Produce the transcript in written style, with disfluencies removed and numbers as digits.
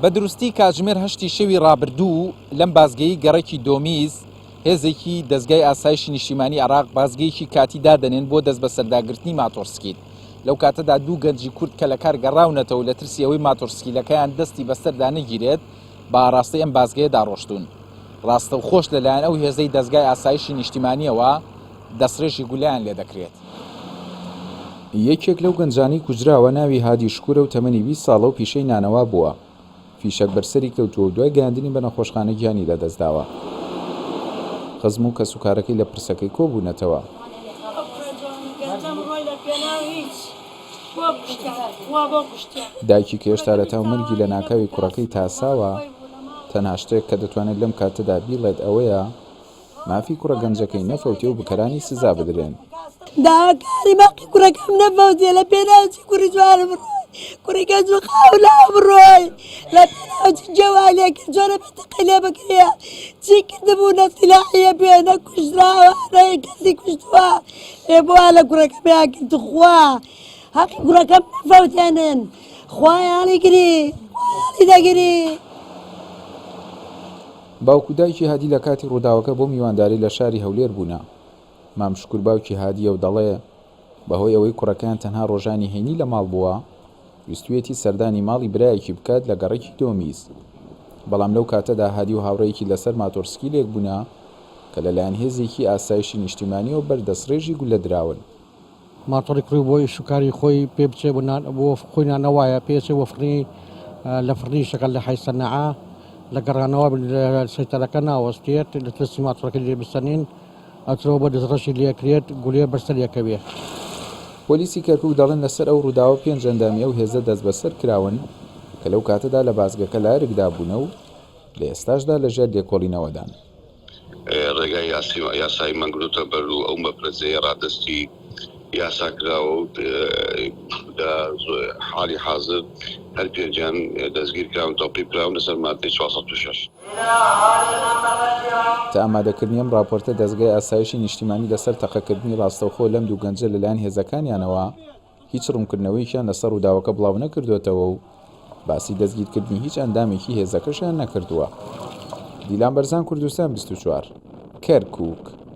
بە دروستی کاتژمێر 8 شەوی ڕابردوو لەم بازگەیی گەڕێکی دۆمیز هێزێکی دەستگای ئاسایشی نیشتیمانی عێراق بازگەیەکی کاتی دادەنێن بۆ دەست بە سەرداگرتنی ماتۆرسکیت. لەو کاتەدا دوو گەنجی کورد کە لە کار گەڕاونەتەوە لە ترسی ئەوەی ماتۆرسکیلەکەیان دەستی بەسەردا نەگیرێت بە ئاراستەی ئەم بازگەیەدا ڕۆشتون. ڕاستە و خۆش لەلایەن ئەو هێزەی دەستگای ئاسایشی نیشتیمانیەوە دەستڕێژی گولیان لێ دەکرێت. یەکێک لەو گەنجانی کوژراوە ناوی هادی شکورە و تەمەنی 20 ساڵە و پیشەی نانەوا بووە. فیشەک بەرسەری کەوتووە و دوای گەاندنی بە نەخۆشخانە گیانی لەدەستداوە. خزم و کەسوکارەکەی لە پرسەکەی کۆبوونەتەوە. دایکی کە هێشتا لە تاو مەرگی لە ناکاوی کوڕەکەی تاساوە، تەنها شتێک کە دەتوانێت لەم کاتەدا بیڵێت ئەوەیە مافی کوڕە گەنجەکەی نەفەوتێ و بکەرانی سزا بدرێن. داکاری ماقی کوڕەکەم نەفەوتێ لە پێناوچی کوڕی جوانم ڕۆی کوڕی گەنج و قاولاوم ڕۆی لە پێناوچی جەوالێکی جۆرە بەتەقی لێ بکرێ چی کردبوو نەسیلاحیە پێ نەکوژراوە نەیە کەسی کوشتووە ئێ بۆ لە کوڕەکەمیان کرد خوا حەقی کوڕەکەم نەفەوتێنن خوایانی گری خوایانی دەگری. باوکو دایکی هادی لە کاتی ڕووداوەکە بۆ میوانداری لە شاری هەولێر بوونا. مامشکور باوکی هادیە و دەڵێ بەهۆی ئەوەی کوڕەکەیان تەنها ڕۆژانی هێنی لە ماڵ بووە ویستوێتی سەردانی ماڵی برایەکی بکات لە گەڕێکی دۆمیز. بەڵام لەو کاتەدا هادی و هاوڕێیەکی لەسەر ماتۆرسکی لێک بوونا کە لەلایەن هێزێکی ئاسایشی نیشتیمانیەوە بەردەستڕێژی گولە دراون. ماتۆری کڕی بۆی شوکاری خۆی پێ بچێ بۆ خۆی نانەوایە پێچێ بۆ فڕنی لە فڕنی شەکەل لە حیسەنەعا لە گەڕانەوە سەیتەرەکە ناوەستێت لە ترسی ماتۆرەکە لێ بستەنین ئەترەوە بە دەستڕەشی لێکرێت گولێ بەرسەریەکەوێ. پۆلیسی کەرکووک دەڵێن لەسەر ئەو ڕووداوە 5 ئەندامیە و هێزە دەست بەسەر کراون کە لەو کاتەدا لە بازگەکە لایرکدا بوونە و لە ئێستاشدا لەژێر لێکۆڵینەوەدان. ڕێگای یاسایی مەنگرۆتە بەر و ئەو مەپرزەیە ڕادستی یاساکراوە و حالی حاضر هەر پێنجیان دەستگیر کراون تۆپی کراون لەسەر مادەی 406. تا ئامادەکردنی ئەم راپۆرتە دەستگای ئاسایشی نیشتیمانی لەسەر تەقەکردنی ڕاستەوخۆ لەم دوو گەنجە لەلایەن هێزەکانیانەوە هیچ ڕوونکردنەوەیشیان لەسەر ڕووداوەکە بڵاو نەکردوێتەوە و باسی دەستگیرکردنی هیچ ئەندامێکی هێزەکەشیان نەکردووە. دیلان بەرزان، کوردستان 24 کەرکووک.